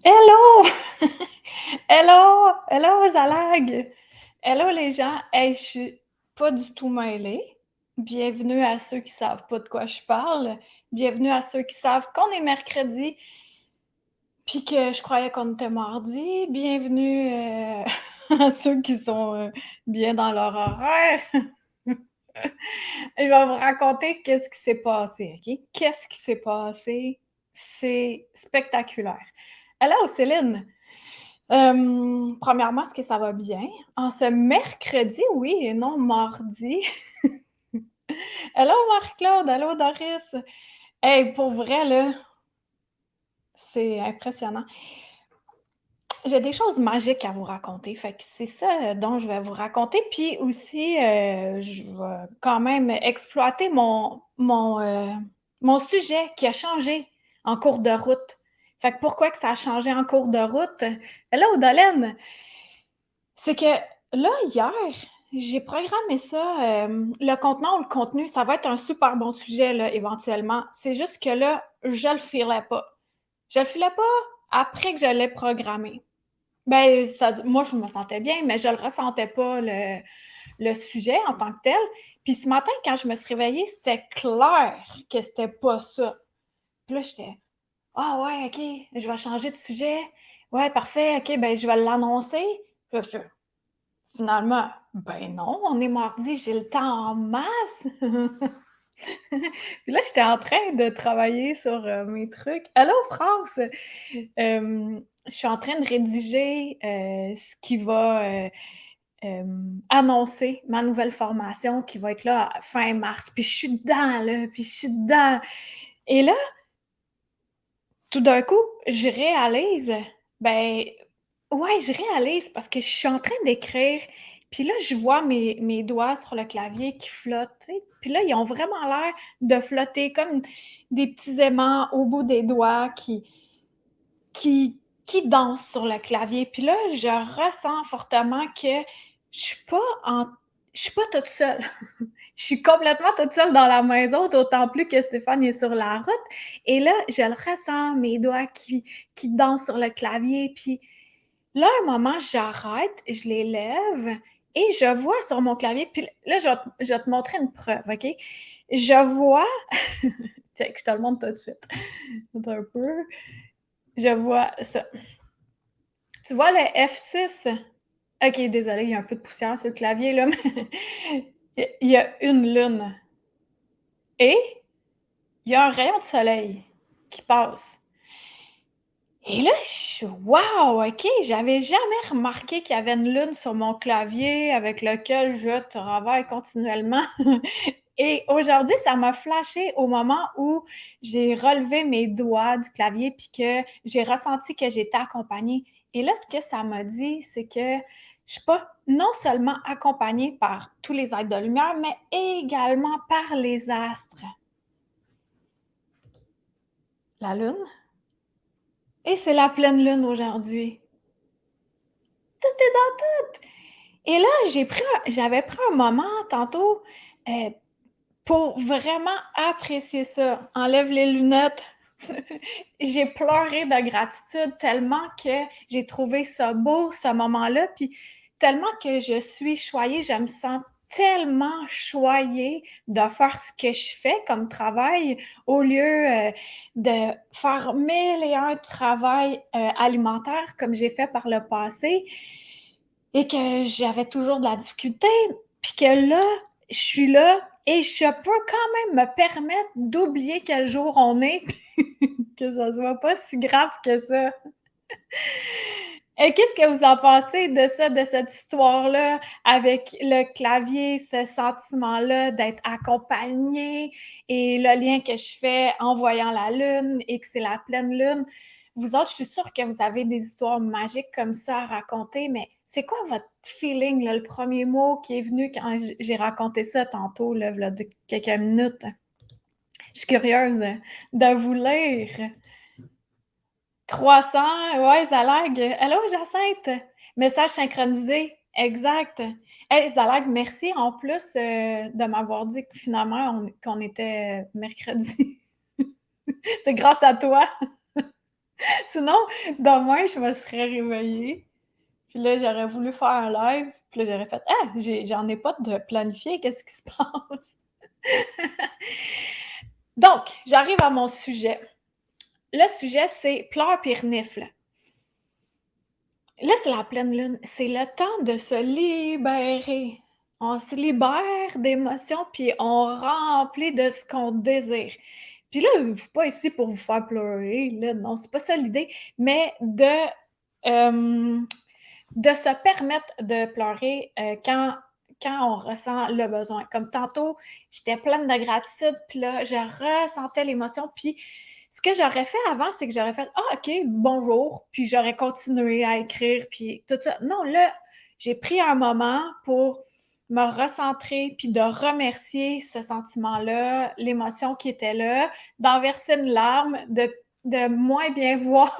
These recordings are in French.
Hello! Hello! Hello, Zalag! Hello, les gens! Hey, je suis pas du tout mêlée. Bienvenue à ceux qui savent pas de quoi je parle. Bienvenue à ceux qui savent qu'on est mercredi, puis que je croyais qu'on était mardi. Bienvenue à ceux qui sont bien dans leur horaire. Je vais vous raconter qu'est-ce qui s'est passé, OK? Qu'est-ce qui s'est passé? C'est spectaculaire. Hello, Céline! Premièrement, est-ce que ça va bien? En ce mercredi, oui, et non mardi. Hello Marc-Claude, hello Doris. Hey, pour vrai, là, c'est impressionnant. J'ai des choses magiques à vous raconter, fait que c'est ça dont je vais vous raconter. Puis aussi, je vais quand même exploiter mon sujet qui a changé en cours de route. Fait que pourquoi que ça a changé en cours de route? Hello Dolène! C'est que là, hier, j'ai programmé ça, le contenant ou le contenu, ça va être un super bon sujet, là, éventuellement. C'est juste que là, je le filais pas. Je le filais pas après que je l'ai programmé. Ben, moi, je me sentais bien, mais je le ressentais pas, le sujet en tant que tel. Puis ce matin, quand je me suis réveillée, c'était clair que c'était pas ça. Puis là, j'étais, ah ouais, OK, je vais changer de sujet. Ouais, parfait, OK, ben, je vais l'annoncer. Puis là, finalement, ben non, on est mardi, j'ai le temps en masse. Puis là, j'étais en train de travailler sur mes trucs. Allô, France! Je suis en train de rédiger ce qui va annoncer ma nouvelle formation qui va être là fin mars. Puis je suis dedans, là, puis je suis dedans. Et là, tout d'un coup, je réalise, ben, ouais, je réalise parce que je suis en train d'écrire, puis là, je vois mes doigts sur le clavier qui flottent, tu sais. Puis là, ils ont vraiment l'air de flotter comme des petits aimants au bout des doigts qui dansent sur le clavier. Puis là, je ressens fortement que je suis pas en je suis pas toute seule. Je suis complètement toute seule dans la maison, d'autant plus que Stéphane est sur la route. Et là, je le ressens, mes doigts qui dansent sur le clavier. Puis là, à un moment, j'arrête, je les lève et je vois sur mon clavier. Puis là, je vais te montrer une preuve, OK? Je vois. Tiens, que je te le montre tout de suite. Attends un peu. Je vois ça. Tu vois le F6? OK, désolée, il y a un peu de poussière sur le clavier, là, mais il y a une lune et il y a un rayon de soleil qui passe. Et là, je suis wow, OK, j'avais jamais remarqué qu'il y avait une lune sur mon clavier avec lequel je travaille continuellement. Et aujourd'hui, ça m'a flashé au moment où j'ai relevé mes doigts du clavier puis que j'ai ressenti que j'étais accompagnée. Et là, ce que ça m'a dit, c'est que je suis pas non seulement accompagnée par tous les êtres de lumière, mais également par les astres. La lune. Et c'est la pleine lune aujourd'hui. Tout est dans tout! Et là, j'avais pris un moment tantôt euh, pour vraiment apprécier ça. Enlève les lunettes. J'ai pleuré de gratitude tellement que j'ai trouvé ça beau, ce moment-là. Puis tellement que je suis choyée, je me sens tellement choyée de faire ce que je fais comme travail au lieu de faire mille et un travail alimentaire comme j'ai fait par le passé et que j'avais toujours de la difficulté. Puis que là, je suis là et je peux quand même me permettre d'oublier quel jour on est, que ça soit pas si grave que ça. Et qu'est-ce que vous en pensez de ça, de cette histoire-là, avec le clavier, ce sentiment-là d'être accompagné et le lien que je fais en voyant la lune et que c'est la pleine lune? Vous autres, je suis sûre que vous avez des histoires magiques comme ça à raconter, mais c'est quoi votre feeling, là, le premier mot qui est venu quand j'ai raconté ça tantôt, là, de quelques minutes? Je suis curieuse de vous lire. Croissant, ouais, Zalag. Allô, Jacinthe? Message synchronisé, exact. Hey, Zalag, merci en plus de m'avoir dit que finalement qu'on était mercredi. C'est grâce à toi. Sinon, demain, je me serais réveillée, puis là, j'aurais voulu faire un live, puis là, j'aurais fait: «Ah, j'en ai pas de planifié, qu'est-ce qui se passe?» Donc, j'arrive à mon sujet. Le sujet, c'est pleurs puis renifle. Là, c'est la pleine lune. C'est le temps de se libérer. On se libère d'émotions, puis on remplit de ce qu'on désire. Puis là, je suis pas ici pour vous faire pleurer, là, non, c'est pas ça l'idée, mais hem, de se permettre de pleurer, quand on ressent le besoin. Comme tantôt, j'étais pleine de gratitude, puis là, je ressentais l'émotion, puis ce que j'aurais fait avant, c'est que j'aurais fait: «Ah OK, bonjour», puis j'aurais continué à écrire, puis tout ça. Non, là, j'ai pris un moment pour me recentrer, puis de remercier ce sentiment-là, l'émotion qui était là, d'en verser une larme, de moins bien voir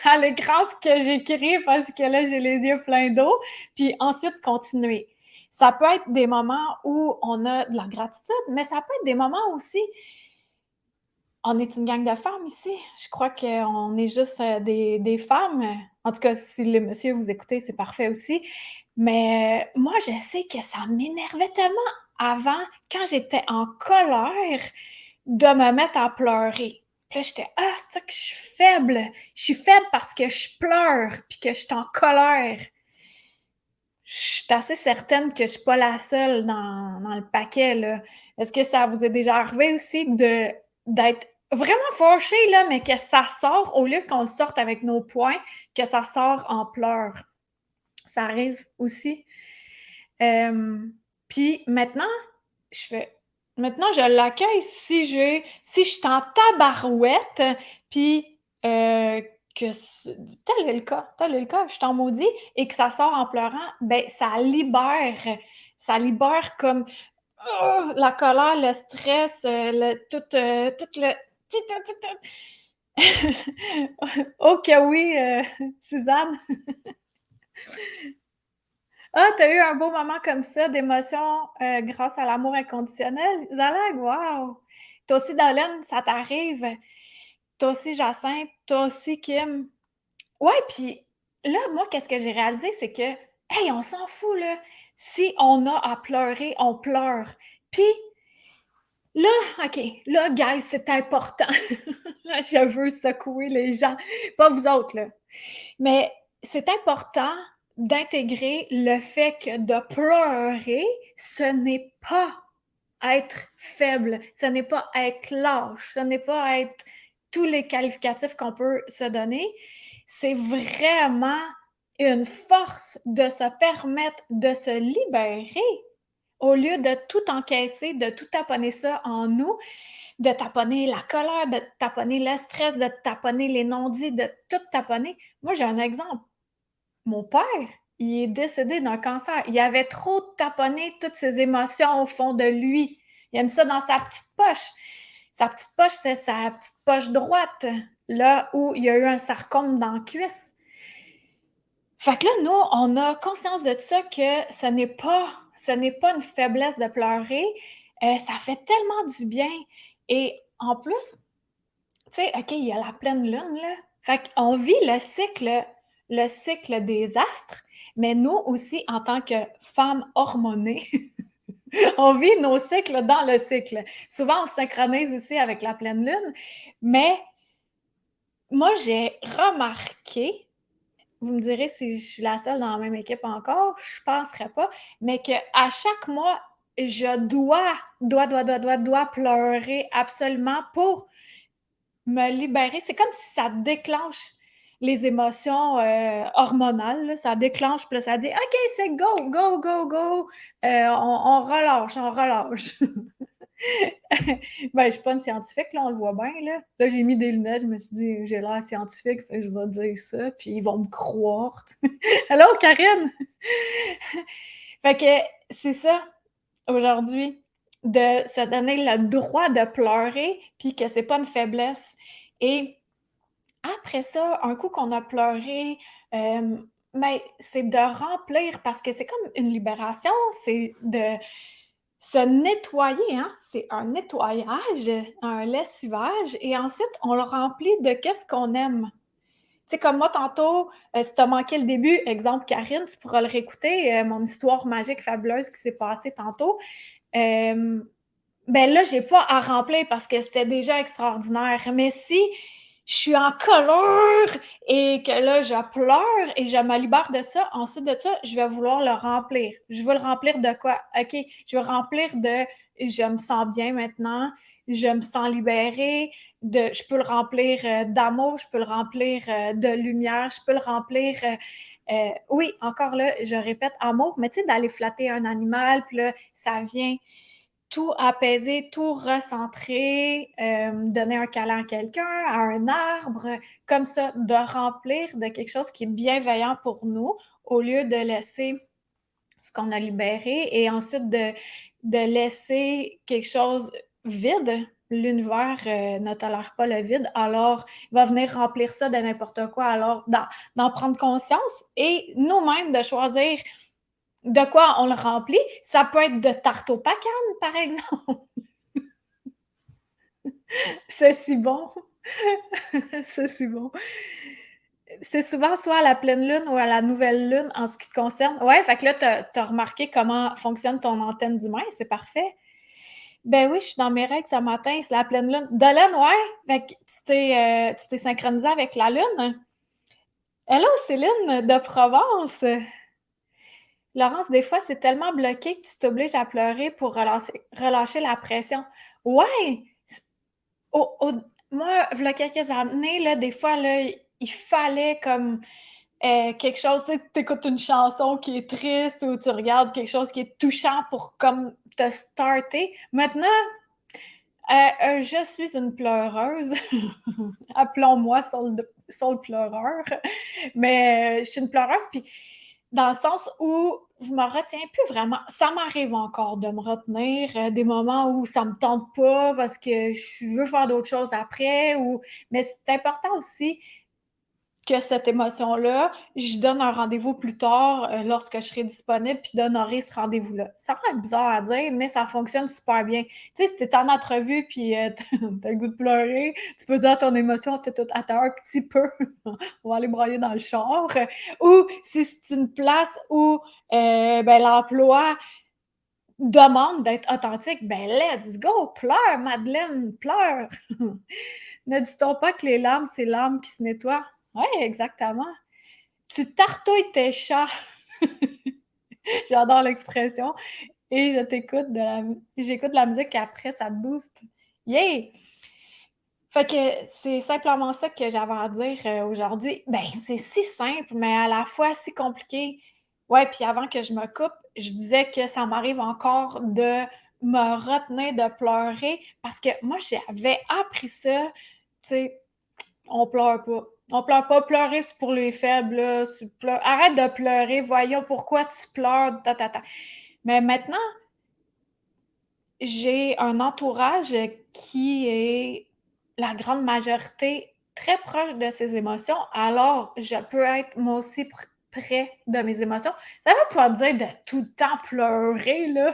à l'écran ce que j'écris parce que là, j'ai les yeux pleins d'eau, puis ensuite continuer. Ça peut être des moments où on a de la gratitude, mais ça peut être des moments aussi on est une gang de femmes ici. Je crois qu'on est juste, des femmes. En tout cas, si les messieurs vous écoutez, c'est parfait aussi. Mais, moi, je sais que ça m'énervait tellement avant, quand j'étais en colère, de me mettre à pleurer. Puis là, j'étais: «Ah, c'est ça que je suis faible. Je suis faible parce que je pleure puis que je suis en colère». Je suis assez certaine que je suis pas la seule dans le paquet, là. Est-ce que ça vous est déjà arrivé aussi d'être vraiment fâché, là, mais que ça sort au lieu qu'on le sorte avec nos poings, que ça sort en pleurs? Ça arrive aussi. Hem, puis je fais maintenant je l'accueille si je suis en tabarouette, puis, que c tel est le cas, je suis en maudit et que ça sort en pleurant, ben ça libère comme, la colère, le stress, tout le Oh que oui, Suzanne! Ah, tu as eu un beau moment comme ça d'émotion, grâce à l'amour inconditionnel? Zalag, wow! Toi aussi, Darlene, ça t'arrive? Toi aussi, Jacinthe? Toi aussi, Kim? Ouais, puis là, moi, qu'est-ce que j'ai réalisé, c'est que, hey, on s'en fout, là. Si on a à pleurer, on pleure. Puis là, OK, là, guys, c'est important. Là, je veux secouer les gens. Pas vous autres, là. Mais c'est important d'intégrer le fait que de pleurer, ce n'est pas être faible, ce n'est pas être lâche, ce n'est pas être tous les qualificatifs qu'on peut se donner. C'est vraiment une force de se permettre de se libérer au lieu de tout encaisser, de tout taponner ça en nous, de taponner la colère, de taponner le stress, de taponner les non-dits, de tout taponner. Moi, j'ai un exemple. Mon père, il est décédé d'un cancer. Il avait trop taponné toutes ses émotions au fond de lui. Il a mis ça dans sa petite poche. Sa petite poche, c'était sa petite poche droite, là où il y a eu un sarcome dans la cuisse. Fait que là, nous, on a conscience de ça que ce n'est pas une faiblesse de pleurer. Ça fait tellement du bien. Et en plus, tu sais, OK, il y a la pleine lune, là. Fait qu'on vit le cycle des astres, mais nous aussi, en tant que femmes hormonées, on vit nos cycles dans le cycle. Souvent, on se synchronise aussi avec la pleine lune, mais moi, j'ai remarqué, vous me direz si je suis la seule dans la même équipe encore, je penserais pas, mais qu'à chaque mois, je dois pleurer absolument pour me libérer. C'est comme si ça déclenche les émotions, hormonales, là. Ça déclenche, puis là, ça dit: «OK, c'est go, go, go, go, on relâche, on relâche». Ben, je suis pas une scientifique, là, on le voit bien, là. Là, j'ai mis des lunettes, je me suis dit: «J'ai l'air scientifique, fait que je vais dire ça, puis ils vont me croire». Allô, Karine? Fait que c'est ça, aujourd'hui, de se donner le droit de pleurer, puis que c'est pas une faiblesse et après ça, un coup qu'on a pleuré, mais c'est de remplir parce que c'est comme une libération, c'est de Se nettoyer, hein, c'est un nettoyage, un lessivage et ensuite on le remplit de qu'est-ce qu'on aime. Tu sais, comme moi tantôt, si tu as manqué le début, exemple Karine, tu pourras le réécouter, mon histoire magique fabuleuse qui s'est passée tantôt. Hem, ben là, j'ai pas à remplir parce que c'était déjà extraordinaire. Mais si je suis en colère et que là, je pleure et je me libère de ça, ensuite de ça, je vais vouloir le remplir. Je veux le remplir de quoi? OK, je veux remplir de je me sens bien maintenant, je me sens libérée, je peux le remplir d'amour, je peux le remplir de lumière, je peux le remplir. Oui, encore là, je répète amour, mais tu sais, d'aller flatter un animal, puis là, ça vient tout apaiser, tout recentrer, donner un câlin à quelqu'un, à un arbre, comme ça, de remplir de quelque chose qui est bienveillant pour nous, au lieu de laisser ce qu'on a libéré et ensuite de laisser quelque chose vide. L'univers ne tolère pas le vide, alors il va venir remplir ça de n'importe quoi. Alors, d'en prendre conscience et nous-mêmes de choisir de quoi on le remplit. Ça peut être de tarte aux pacanes, par exemple. C'est si bon. C'est si bon. C'est souvent soit à la pleine lune ou à la nouvelle lune en ce qui te concerne. Ouais, fait que là, tu as remarqué comment fonctionne ton antenne d'humain, c'est parfait. Ben oui, je suis dans mes règles ce matin, c'est la pleine lune. Dolène, ouais, fait que tu t'es synchronisée avec la lune. Hello, Céline de Provence. Laurence, des fois, c'est tellement bloqué que tu t'obliges à pleurer pour relâcher la pression. Ouais! Au au moi, v'là quelques années, là, des fois, là, il fallait comme, quelque chose, tu sais, tu une chanson qui est triste ou tu regardes quelque chose qui est touchant pour comme te starter. Maintenant, je suis une pleureuse. Appelons-moi Soul pleureur. Mais, je suis une pleureuse, puis dans le sens où je me retiens plus vraiment. Ça m'arrive encore de me retenir, des moments où ça me tente pas parce que je veux faire d'autres choses après ou mais c'est important aussi que cette émotion-là, je donne un rendez-vous plus tard, lorsque je serai disponible, puis d'honorer ce rendez-vous-là. Ça va être bizarre à dire, mais ça fonctionne super bien. Tu sais, si tu es en entrevue puis tu le goût de pleurer, tu peux dire ton émotion, tu tout attends un petit peu, on va aller broyer dans le char. Ou si c'est une place où ben, l'emploi demande d'être authentique, ben let's go, pleure, Madeleine, pleure. Ne dit-on pas que les larmes, c'est l'âme qui se nettoie? Oui, exactement. Tu tartouilles tes chats. J'adore l'expression. Et j'écoute de la musique et après, ça te booste. Yeah! Fait que c'est simplement ça que j'avais à dire aujourd'hui. Ben, c'est si simple, mais à la fois si compliqué. Ouais, puis avant que je me coupe, je disais que ça m'arrive encore de me retenir de pleurer parce que moi, j'avais appris ça, tu sais, on pleure pas. On pleure pas. Pleurer, c'est pour les faibles, là. Arrête de pleurer. Voyons pourquoi tu pleures. Mais maintenant, j'ai un entourage qui est la grande majorité très proche de ses émotions. Alors, je peux être moi aussi près de mes émotions. Ça veut pas dire de tout le temps pleurer, là.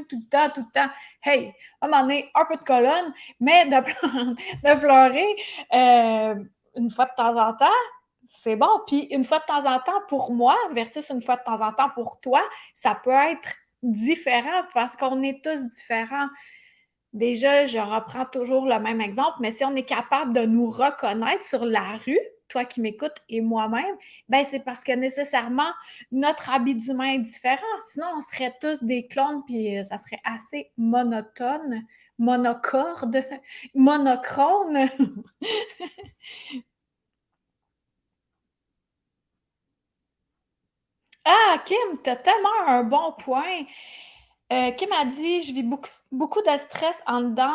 Tout le temps. Hey, à un moment donné, un peu de colonne, mais de pleurer une fois de temps en temps, c'est bon. Puis une fois de temps en temps pour moi versus une fois de temps en temps pour toi, ça peut être différent parce qu'on est tous différents. Déjà, je reprends toujours le même exemple, mais si on est capable de nous reconnaître sur la rue, toi qui m'écoutes et moi-même, ben c'est parce que nécessairement notre habit d'humain est différent. Sinon, on serait tous des clones, puis ça serait assez monotone, monocorde, monochrone. Ah, Kim, tu as tellement un bon point. Kim a dit: «Je vis beaucoup de stress en dedans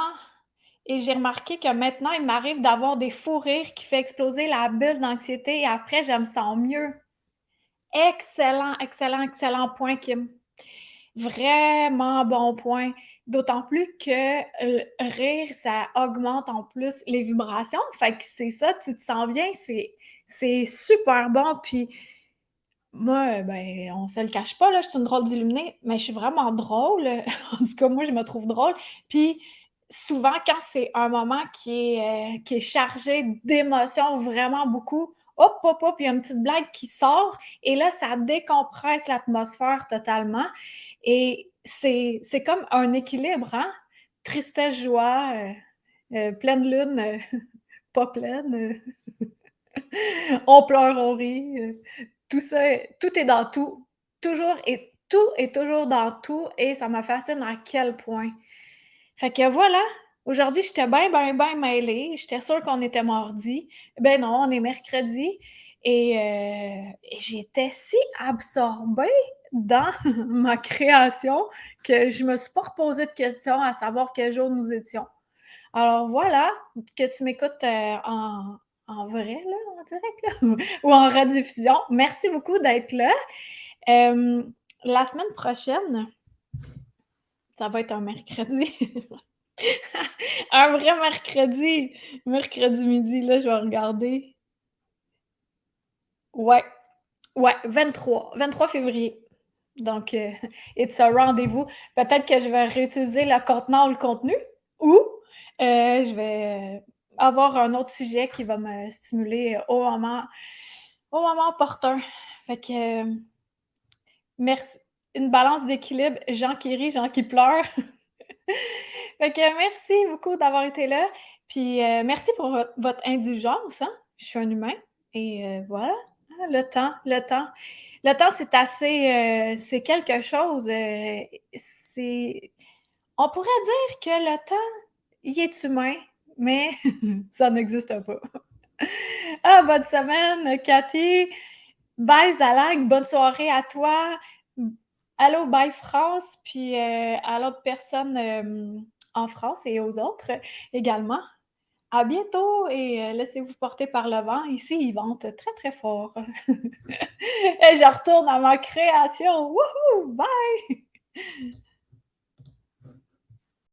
et j'ai remarqué que maintenant, il m'arrive d'avoir des fous rires qui fait exploser la bulle d'anxiété et après, je me sens mieux». Excellent, excellent, excellent point, Kim. Vraiment bon point. D'autant plus que rire, ça augmente en plus les vibrations. Fait que c'est ça, tu te sens bien, c'est super bon. Puis Moi, ben, on se le cache pas, là, je suis une drôle d'illuminée, mais je suis vraiment drôle. En tout cas, moi, je me trouve drôle. Puis souvent, quand c'est un moment qui est chargé d'émotions vraiment beaucoup, hop, hop, hop, il y a une petite blague qui sort et là, ça décompresse l'atmosphère totalement et c'est comme un équilibre, hein? Tristesse, joie, pleine lune, pas pleine, on pleure, on rit, tout ça, tout est dans tout. Toujours et tout est toujours dans tout et ça me fascine à quel point. Fait que voilà, aujourd'hui, j'étais bien, bien, bien mêlée. J'étais sûre qu'on était mardi. Ben non, on est mercredi et j'étais si absorbée dans ma création que je me suis pas reposé de questions à savoir quel jour nous étions. Alors voilà, que tu m'écoutes, en vrai là, en direct là, ou en rediffusion. Merci beaucoup d'être là. La semaine prochaine, ça va être un mercredi. Un vrai mercredi! Mercredi midi, là, je vais regarder. Ouais, ouais, 23 février. Donc, it's a rendez-vous. Peut-être que je vais réutiliser le contenant ou le contenu ou, je vais avoir un autre sujet qui va me stimuler au moment opportun. Fait que, merci. Une balance d'équilibre, gens qui rient, gens qui pleurent. Fait que merci beaucoup d'avoir été là. Puis, merci pour votre indulgence, hein. Je suis un humain et voilà, hein, le temps, c'est assez, c'est quelque chose, c'est on pourrait dire que le temps, il est humain, mais ça n'existe pas. Ah, bonne semaine, Cathy. Bye, Zalag. Bonne soirée à toi. Allô, bye, France. Puis à l'autre personne en France et aux autres également. À bientôt et laissez-vous porter par le vent. Ici, il vente très, très fort. Et je retourne à ma création. Wouhou! Bye!